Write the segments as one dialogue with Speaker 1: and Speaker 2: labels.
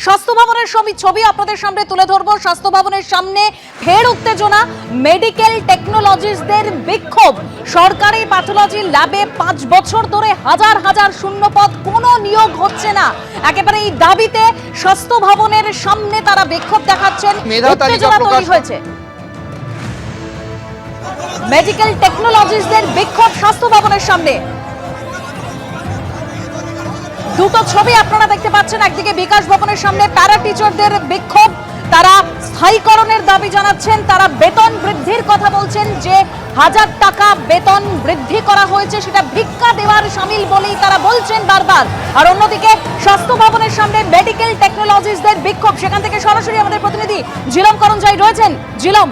Speaker 1: স্বাস্থ্য ভবনের ছবি আপনাদের সামনে তুলে ধরবো। স্বাস্থ্য ভবনের সামনে ফের উত্তেজনা, মেডিকেল টেকনোলজিস্টদের বিক্ষোভ। সরকারি প্যাথোলজি ল্যাবে 5 বছর ধরে হাজার হাজার শূন্যপদ, কোনো নিয়োগ হচ্ছে না। একেবারে এই দাবিতে স্বাস্থ্য ভবনের সামনে তারা বিক্ষোভ দেখাচ্ছেন। উত্তেজনা তৈরি হয়েছে। মেডিকেল টেকনোলজিস্টদের বিক্ষোভ স্বাস্থ্য ভবনের সামনে। দুটো ছবি আপনারা দেখতে পাচ্ছেন। একদিকে বিকাশ ভবনের সামনে প্যারা টিচারদের বিক্ষোভ, তারা স্থায়ীকরণের দাবি জানাচ্ছেন, তারা বেতন বৃদ্ধির কথা বলছেন, যে 1000 টাকা বেতন বৃদ্ধি করা হয়েছে সেটা ভিক্ষা দেওয়ার শামিল বলেই তারা বলছেন বারবার। আর অন্যদিকে স্বাস্থ্য ভবনের সামনে মেডিকেল টেকনোলজিস্টদের বিক্ষোভ। সেখান থেকে সরাসরি আমাদের প্রতিনিধি জিলম করঞ্জাই রয়েছেন। জিলম,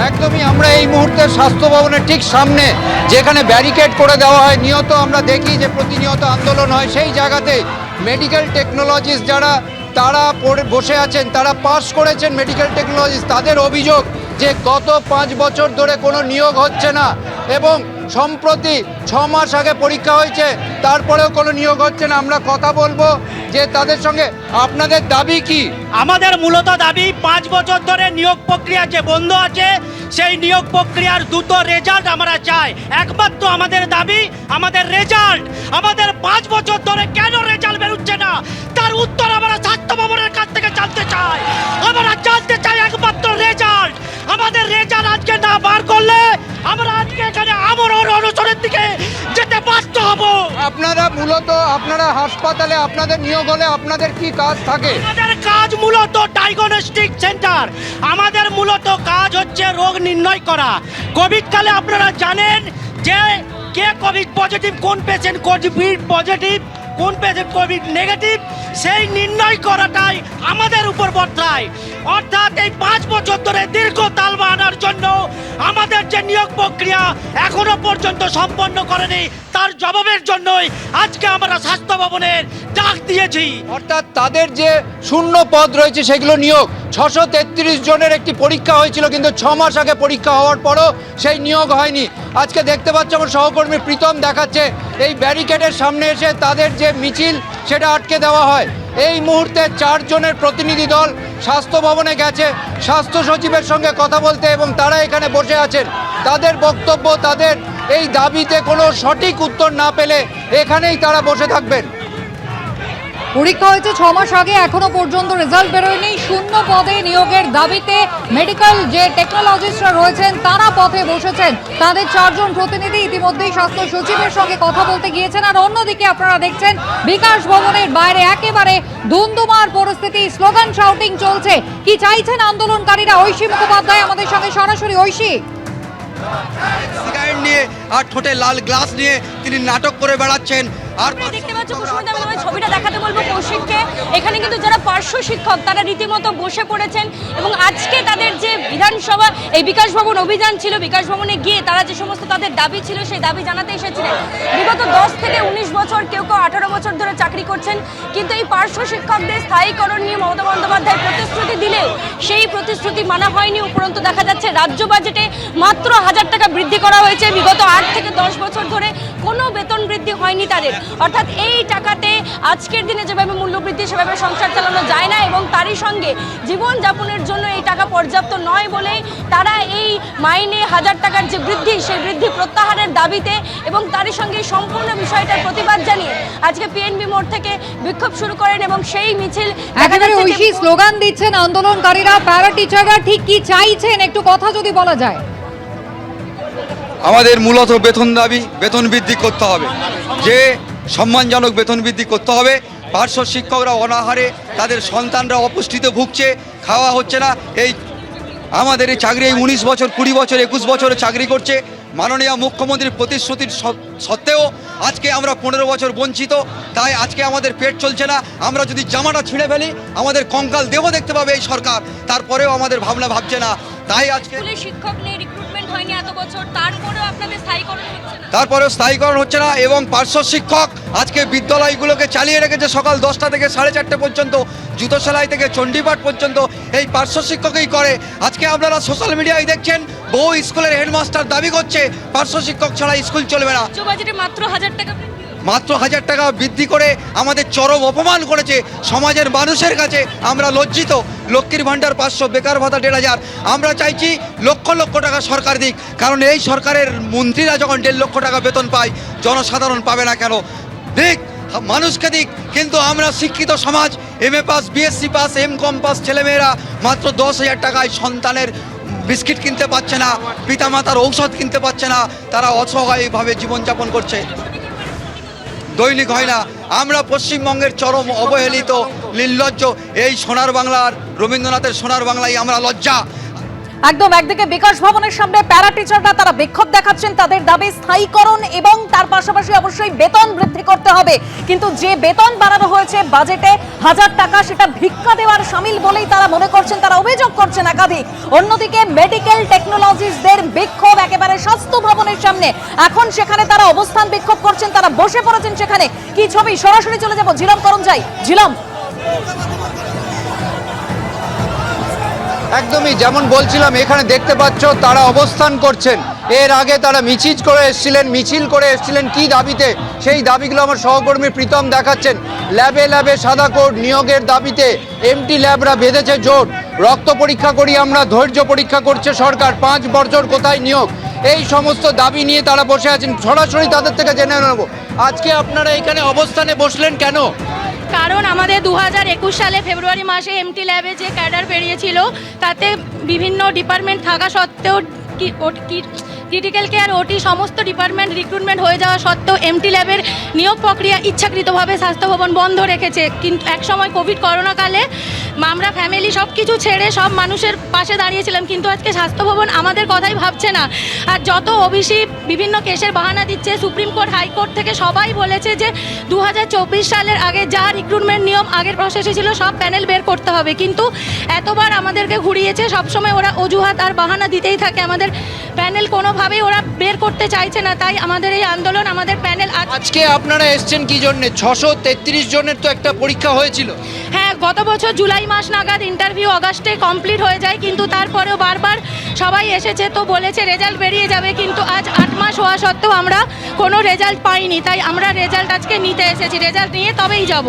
Speaker 2: একদমই আমরা এই মুহূর্তে স্বাস্থ্য ভবনের ঠিক সামনে, যেখানে ব্যারিকেড করে দেওয়া হয়, নিয়ত আমরা দেখি যে প্রতিনিয়ত আন্দোলন হয়, সেই জায়গাতে মেডিকেল টেকনোলজিস্ট যারা তারা বসে আছেন, তারা পাস করেছেন মেডিকেল টেকনোলজিস্ট, তাদের অভিযোগ যে গত 5 বছর ধরে কোনো নিয়োগ হচ্ছে না এবং সম্প্রতি 6 মাস আগে পরীক্ষা হয়েছে, তারপরেও কোনো নিয়োগ হচ্ছে না। আমরা কথা বলবো যে তাদের সঙ্গে। আপনাদের দাবি কি?
Speaker 3: আমাদের মূলত দাবি 5 বছর ধরে নিয়োগ প্রক্রিয়া যে বন্ধ আছে, সেই নিয়োগ প্রক্রিয়ার দ্রুত রেজাল্ট আমরা চাই। একমাত্র আমাদের দাবি আমাদের রেজাল্ট। আমাদের 5 বছর ধরে কেন রেজাল্ট বেরোচ্ছে না, তার উত্তর আমরা স্বাস্থ্য ভবনের কাছ থেকে জানতে চাই। আমরা জানতে চাই একমাত্র রেজাল্ট। আমাদের রেজাল্ট আজকে না বার করলে আমরা আজকে এখানে আমরণ অনশনের দিকে যেতে বাধ্য হব।
Speaker 2: আপনারা হাসপাতালে আপনাদের নিয়োগ হলে আপনাদের কি কাজ থাকে?
Speaker 3: আমাদের কাজ মূলত ডায়াগনস্টিক সেন্টার। আমাদের মূলত কাজ হচ্ছে রোগ নির্ণয় করা। কোভিড কালে আপনারা জানেন যে কে কোভিড পজিটিভ, কোন পেশেন্ট কোভিড পজিটিভ, কোন পেশেন্ট কোভিড নেগেটিভ, সেই নির্ণয় করাটাই আমাদের উপর বর্তায়। অর্থাৎ এই 5 বছর ধরে দীর্ঘ তালবা আনার জন্য আমাদের যে নিয়োগ প্রক্রিয়া এখনো পর্যন্ত সম্পন্ন করেনি, তার জবাবের জন্যই আজকে আমরা স্বাস্থ্য ভবনের ডাক দিয়েছি।
Speaker 2: অর্থাৎ তাদের যে শূন্য পদ রয়েছে সেগুলো নিয়োগ। 633 জনের একটি পরীক্ষা হয়েছিল, কিন্তু 6 মাস আগে পরীক্ষা হওয়ার পরও সেই নিয়োগ হয়নি। আজকে দেখতে পাচ্ছি আমার সহকর্মী প্রীতম দেখাচ্ছে, এই ব্যারিকেডের সামনে এসে তাদের যে মিছিল সেটা আটকে দেওয়া হয়। এই মুহূর্তে 4 জনের প্রতিনিধি দল স্বাস্থ্য ভবনে গেছে স্বাস্থ্য সচিবের সঙ্গে কথা বলতে, এবং তারা এখানে বসে আছেন। তাদের বক্তব্য, তাদের এই দাবিতে কোনো সঠিক উত্তর না পেলে এখানেই তারা বসে থাকবেন।
Speaker 1: পরীক্ষা হয়েছে 6 মাস আগে, এখনো পর্যন্ত রেজাল্ট বেরোয়নি। শূন্য পদে নিয়োগের দাবিতে মেডিকেল যে টেকনোলজিস্টরা রয়েছেন তারা পথে বসেছেন। তাদের 4 জন প্রতিনিধি ইতিমধ্যেই স্বাস্থ্য সচিবের সঙ্গে কথা বলতে গিয়েছেন। আর অন্যদিকে আপনারা দেখছেন বিকাশ ভবনের বাইরে একেবারে ধুন্ধুমার পরিস্থিতি, স্লোগান শাউটিং চলছে। কি চাইছেন আন্দোলনকারীরা? ঐশী মুখোপাধ্যায় আমাদের সঙ্গে সরাসরি। ঐশী,
Speaker 4: সিগারেট নিয়ে আর ঠোঁটে লাল গ্লাস নিয়ে তিনি নাটক করে বেড়াচ্ছেন। আর
Speaker 5: দেখতে পাচ্ছ ছবিটা দেখাতে বলবো কৌশিককে। এখানে কিন্তু যারা পার্শ্ব শিক্ষক তারা রীতিমতো বসে পড়েছেন এবং আজকে তাদের যে বিধানসভা এই বিকাশ ভবন অভিযান ছিল, বিকাশ ভবনে গিয়ে তারা যে সমস্ত তাদের দাবি ছিল সেই দাবি জানাতে এসেছিলেন। বিগত 10 থেকে 19 বছর, কেউ কেউ 18 বছর ধরে চাকরি করছেন, কিন্তু এই পার্শ্ব শিক্ষকদের স্থায়ীকরণ নিয়ে মমতা বন্দ্যোপাধ্যায় প্রতিশ্রুতি দিলেও সেই প্রতিশ্রুতি মানা হয়নি। উপরন্তু দেখা যাচ্ছে রাজ্য বাজেটে মাত্র 1000 টাকা বৃদ্ধি করা হয়েছে। বিগত 8 থেকে 10 বছর ধরে কোনো বেতন বৃদ্ধি হয়নি তাদের। অর্থাৎ এই টাকাতে আজকের দিনে যেভাবে মূল্যবৃদ্ধি সেভাবে সংসার চালানো যায় না, এবং তারই সঙ্গে জীবনযাপনের জন্য এই টাকা পর্যাপ্ত নয় বলেই তারা এই মাইনে 1000 টাকার যে বৃদ্ধি, সেই বৃদ্ধি প্রত্যাহারের দাবিতে এবং তারই সঙ্গে সম্পূর্ণ বিষয়টার প্রতিবাদ জানিয়ে আজকে পিএনবি মোড় থেকে বিক্ষোভ শুরু করেন এবং সেই মিছিল
Speaker 1: একেবারে ঐশী স্লোগান দিচ্ছেন আন্দোলনকারীরা। প্যারা টিচাররা ঠিক কি চাইছেন একটু কথা যদি বলা যায়।
Speaker 4: আমাদের মূলত বেতন দাবি, বেতন বৃদ্ধি করতে হবে, যে সম্মানজনক বেতন বৃদ্ধি করতে হবে। পার্শ্ব শিক্ষকরা অনাহারে, তাদের সন্তানরা অপুষ্টিতে ভুগছে, খাওয়া হচ্ছে না। এই আমাদের এই চাকরি 19 বছর, 20 বছর, 21 বছরে চাকরি করছে। মাননীয় মুখ্যমন্ত্রীর প্রতিশ্রুতির সত্ত্বেও আজকে আমরা 15 বছর বঞ্চিত। তাই আজকে আমাদের পেট চলছে না। আমরা যদি জামাটা ছিঁড়ে ফেলি আমাদের কঙ্কাল দেহ দেখতে পাবে এই সরকার, তারপরেও আমাদের ভাবছে না। তাই আজকে
Speaker 5: শিক্ষক নিয়ে রিক্রুটমেন্ট হয়নি এত বছর, তারপরেও আপনাদের স্থায়ীকরণ হচ্ছে না।
Speaker 4: তারপরেও স্থায়ীকরণ হচ্ছে না। এবং পার্শ্ব শিক্ষক আজকে বিদ্যালয়গুলোকে চালিয়ে রেখেছে সকাল 10টা থেকে 4:30 পর্যন্ত, জুতো সেলাই থেকে চণ্ডীপাঠ পর্যন্ত এই পার্শ্ব শিক্ষকই করে। আজকে আপনারা সোশ্যাল মিডিয়ায় দেখছেন বহু স্কুলের হেডমাস্টার দাবি করছে পার্শ্ব শিক্ষক ছাড়া স্কুল চলবে না।
Speaker 5: বাজেটে মাত্র 1000 টাকা
Speaker 4: মাত্র 1000 টাকা বৃদ্ধি করে আমাদের চরম অপমান করেছে সমাজের মানুষের কাছে। আমরা লজ্জিত। লক্ষ্মীর ভাণ্ডার 500, বেকার ভাতা 1500। আমরা চাইছি লক্ষ লক্ষ টাকা সরকার দিক, কারণ এই সরকারের মন্ত্রীরা যখন 1.5 লক্ষ টাকা বেতন পায়, জনসাধারণ পাবে না কেন? দিক, মানুষকে দিক। কিন্তু আমরা শিক্ষিত সমাজ, MA pass, BSc pass, M.Com pass ছেলেমেয়েরা মাত্র 10,000 টাকায় সন্তানের বিস্কিট কিনতে পারছে না, পিতামাতার ঔষধ কিনতে পারছে না, তারা অসহায়ভাবে জীবনযাপন করছে। দৈনিক হয় না। আমরা পশ্চিমবঙ্গের চরম অবহেলিত, নির্লজ্জ এই সোনার বাংলার, রবীন্দ্রনাথের সোনার বাংলায় আমরা লজ্জা।
Speaker 6: একদম একদিকে বিকাশ ভবনের সামনে প্যারা টিচাররা তারা বিক্ষোভ দেখাচ্ছেন, তাদের দাবি স্থায়ীকরণ এবং তার পাশাপাশি অবশ্যই বেতন বৃদ্ধি করতে হবে। কিন্তু যে বেতন বাড়ানো হয়েছে বাজেটে 1000 টাকা, সেটা ভিক্ষা দেওয়ার শামিল বলেই তারা মনে করছেন, তারা অভিযোগ করছেন একাধিক। অন্যদিকে মেডিকেল টেকনোলজিস্টদের বিক্ষোভ একেবারে স্বাস্থ্য ভবনের সামনে। এখন সেখানে তারা অবস্থান বিক্ষোভ করছেন, তারা বসে পড়েছেন সেখানে। কি ছবি, সরাসরি চলে যাব ঝিলম করঞ্জাই। ঝিলম,
Speaker 2: একদমই যেমন বলছিলাম, এখানে দেখতে পাচ্ছ তারা অবস্থান করছেন। এর আগে তারা মিছিল করে এসেছিলেন কি দাবিতে, সেই দাবিগুলো আমার সহকর্মী প্রীতম দেখাচ্ছেন। ল্যাবে ল্যাবে সাদা কোড নিয়োগের দাবিতে এমটি ল্যাবরা বেঁধেছে জোট। রক্ত পরীক্ষা করি আমরা, ধৈর্য পরীক্ষা করছে সরকার, 5 বছর কোথায় নিয়োগ? এই সমস্ত দাবি নিয়ে তারা বসে আছেন। সরাসরি তাদের থেকে জেনে নেব, আজকে আপনারা এখানে অবস্থানে বসলেন কেন?
Speaker 5: কারণ আমাদের 2021 সালে ফেব্রুয়ারি মাসে এমটি ল্যাবে যে ক্যাডার বেরিয়েছিল, তাতে বিভিন্ন ডিপার্টমেন্ট থাকা সত্ত্বেও ক্রিটিক্যাল কেয়ার, ওটি সমস্ত ডিপার্টমেন্ট রিক্রুটমেন্ট হয়ে যাওয়া সত্ত্বেও এমটি ল্যাবের নিয়োগ প্রক্রিয়া ইচ্ছাকৃতভাবে স্বাস্থ্য ভবন বন্ধ রেখেছে। কিন্তু একসময় করোনাকালে আমরা ফ্যামিলি সব কিছু ছেড়ে সব মানুষের পাশে দাঁড়িয়েছিলাম, কিন্তু আজকে স্বাস্থ্য ভবন আমাদের কথাই ভাবছে না। আর যত ওবিসি বিভিন্ন কেসের বাহানা দিচ্ছে, সুপ্রিম কোর্ট, হাইকোর্ট থেকে সবাই বলেছে যে 2024 সালের আগে যা রিক্রুটমেন্ট নিয়ম আগের প্রসেসে ছিল সব প্যানেল বের করতে হবে। কিন্তু এতবার আমাদেরকে ঘুরিয়েছে, সবসময় ওরা অজুহাত আর বাহানা দিতেই থাকে। আমাদের প্যানেল কোনোভাবেই ওরা বের করতে চাইছে না। তাই আমাদের এই আন্দোলন, আমাদের প্যানেল।
Speaker 2: আজকে আপনারা এসছেন কি জন্য? 633 জনের তো একটা পরীক্ষা হয়েছিল।
Speaker 5: হ্যাঁ, গত বছর জুলাই মাস নাগাদ ইন্টারভিউ আগস্টে কমপ্লিট হয়ে যায়, কিন্তু তারপরেও বারবার সবাই এসেছে, তো বলেছে রেজাল্ট বেরিয়ে যাবে। কিন্তু আজ 8 মাস হওয়া সত্ত্বেও আমরা কোনো রেজাল্ট পাইনি। তাই আমরা রেজাল্ট আজকে নিতে এসেছি, রেজাল্ট নিয়ে তবেই যাব।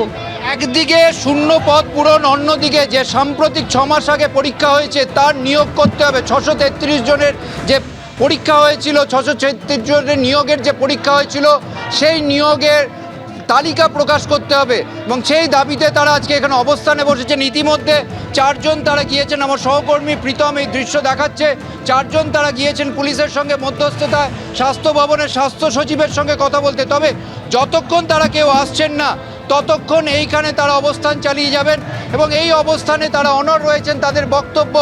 Speaker 2: একদিকে শূন্য পদ পূরণ, অন্যদিকে যে সাম্প্রতিক 6 মাস আগে পরীক্ষা হয়েছে তার নিয়োগ করতে হবে। 633 জনের যে পরীক্ষা হয়েছিল, 633 জনের নিয়োগের যে পরীক্ষা হয়েছিল, সেই নিয়োগের তালিকা প্রকাশ করতে হবে এবং সেই দাবিতে তারা আজকে এখানে অবস্থানে বসেছেন। ইতিমধ্যে 4 জন তারা গিয়েছেন, আমার সহকর্মী প্রীতম এই দৃশ্য দেখাচ্ছে। 4 জন তারা গিয়েছেন পুলিশের সঙ্গে মধ্যস্থতায়, স্বাস্থ্য ভবনের স্বাস্থ্য সচিবের সঙ্গে কথা বলতে। তবে যতক্ষণ তারা কেউ আসছেন না, ততক্ষণ এইখানে তারা অবস্থান চালিয়ে যাবেন এবং এই অবস্থানে তারা অনড় রয়েছেন। তাদের বক্তব্য,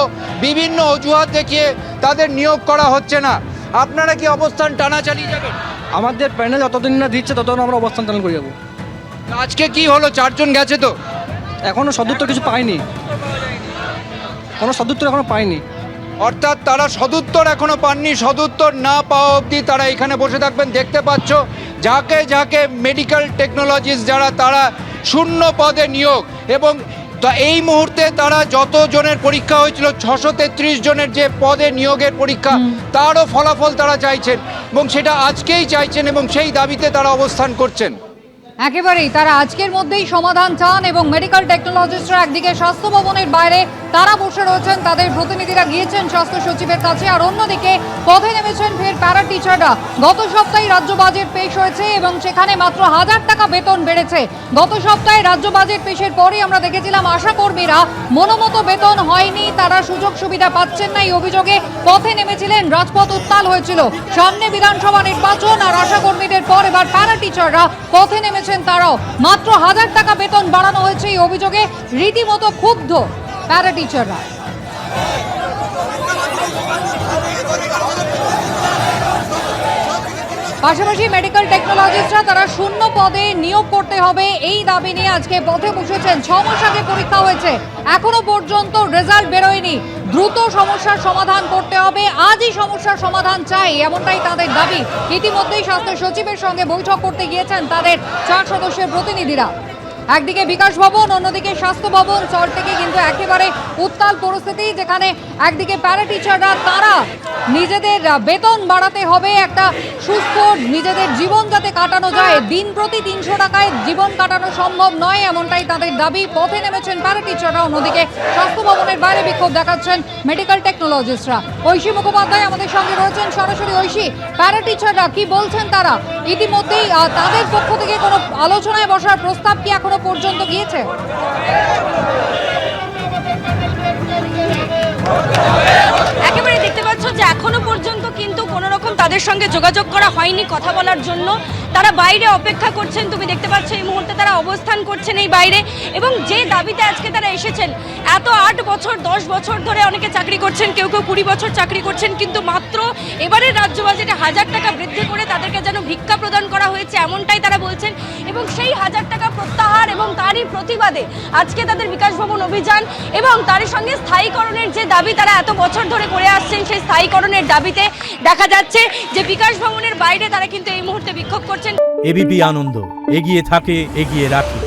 Speaker 2: বিভিন্ন অজুহাত দেখিয়ে তাদের নিয়োগ করা হচ্ছে না। আপনারা কি অবস্থান টানা চালিয়ে যাবেন?
Speaker 7: আমাদের প্যানেল যতদিন না দিচ্ছে ততদিন আমরা অবস্থান চালু করে যাবো।
Speaker 2: আজকে কি হলো? 4 জন গেছে তো
Speaker 7: এখনো সদুত্তর কিছু পাইনি, কোনো সদুত্তর এখনো পাইনি।
Speaker 2: অর্থাৎ তারা সদুত্তর এখনো পাননি। সদুত্তর না পাওয়া অবধি তারা এখানে বসে থাকবেন। দেখতে পাচ্ছ যাকে যাকে মেডিকেল টেকনোলজিস্ট যারা, তারা শূন্য পদে নিয়োগ। এবং এই মুহূর্তে তারা যত জনের পরীক্ষা হয়েছিল, 633 জনের যে পদে নিয়োগের পরীক্ষা, তারও ফলাফল তারা চাইছেন এবং সেটা আজকেই চাইছেন এবং সেই দাবিতে তারা অবস্থান করছেন।
Speaker 1: একেবারেই তারা আজকের মধ্যেই সমাধান চান এবং মেডিকেল টেকনোলজিস্টরা একদিকে স্বাস্থ্য ভবনের বাইরে তারা বসে রয়েছেন, তাদের প্রতিনিধিরা গিয়েছেন স্বাস্থ্য সচিবের কাছে। আর অন্যদিকে পথে নেমেছেন ফের প্যারা টিচাররা। গত সপ্তাহে রাজ্য বাজেট পেশ হয়েছে এবং সেখানে মাত্র 1000 টাকা বেতন বেড়েছে। গত সপ্তাহে রাজ্য বাজেট পেশের পরই আমরা দেখেছিলাম আশা কর্মীরা মনোমতো বেতন হয়নি, তারা সুযোগ সুবিধা পাচ্ছেন না, এই অভিযোগে পথে নেমেছিলেন। রাজপথ উত্তাল হয়েছিল। সামনে বিধানসভা নির্বাচন আর আশা কর্মীদের পর এবার প্যারা টিচাররা পথে নেমেছেন। তারাও মাত্র 1000 টাকা বেতন বাড়ানো হয়েছে, এই অভিযোগে রীতিমতো ক্ষুব্ধ প্যারা টিচাররা। পাশাপাশি মেডিকেল টেকনোলজিস্টরা তারা শূন্য পদে নিয়োগ করতে হবে, এই দাবি নিয়ে আজকে পথে বসেছেন। 6 মাস আগে পরীক্ষা হয়েছে, এখনো পর্যন্ত রেজাল্ট বেরোয়নি। দ্রুত সমস্যার সমাধান করতে হবে, আজই সমস্যার সমাধান চাই, এমনটাই তাদের দাবি। ইতিমধ্যেই স্বাস্থ্য সচিবের সঙ্গে বৈঠক করতে গিয়েছেন তাদের 4 সদস্যের প্রতিনিধিরা। একদিকে বিকাশ ভবন, অন্যদিকে স্বাস্থ্য ভবন, চর থেকে কিন্তু একেবারে উত্তাল পরিস্থিতি, যেখানে একদিকে প্যারা টিচাররা তারা নিজেদের বেতন বাড়াতে হবে, একটা সুস্থ নিজেদের জীবন যাতে কাটানো যায়। দিন প্রতি 300 টাকায় জীবন কাটানো সম্ভব নয়, এমনটাই তাদের দাবি। পথে নেমেছেন প্যারা টিচাররা, অন্যদিকে স্বাস্থ্য ভবনের বাইরে বিক্ষোভ দেখাচ্ছেন মেডিকেল টেকনোলজিস্টরা। ঐশী মুখোপাধ্যায় আমাদের সঙ্গে রয়েছেন সরাসরি। ঐশী, প্যারা টিচাররা কি বলছেন তারা? ইতিমধ্যেই তাদের পক্ষ থেকে কোনো আলোচনায় বসার প্রস্তাব কি এখনো পর্যন্ত গিয়েছে?
Speaker 5: একেবারে দেখতে পাচ্ছ যে এখনো পর্যন্ত কিন্তু কোনো রকম তাদের সঙ্গে যোগাযোগ করা হয়নি কথা বলার জন্য। তারা বাইরে অপেক্ষা করছেন, তুমি দেখতে পাচ্ছ এই মুহূর্তে তারা অবস্থান করছেন এই বাইরে। এবং যে দাবিতে আজকে তারা এসেছেন, এত 8 বছর 10 বছর ধরে অনেকে চাকরি করছেন, কেউ কেউ 20 বছর চাকরি করছেন, কিন্তু মাত্র এবারের রাজ্য বাজেটে 1000 টাকা বৃদ্ধি করে তাদেরকে যেন ভিক্ষা প্রদান করা হয়েছে, এমনটাই তারা বলছেন। এবং সেই 1000 টাকা প্রত্যাহার এবং তারই প্রতিবাদে আজকে তাদের বিকাশ ভবন অভিযান এবং তারই সঙ্গে স্থায়ীকরণের যে দাবি তারা এত বছর ধরে করে আসছেন, সেই স্থায়ীকরণের দাবিতে দেখা যাচ্ছে যে বিকাশ ভবনের বাইরে তারা কিন্তু এই মুহূর্তে বিক্ষোভ করছেন।
Speaker 8: এবিপি আনন্দ, এগিয়ে থাকে, এগিয়ে রাখে।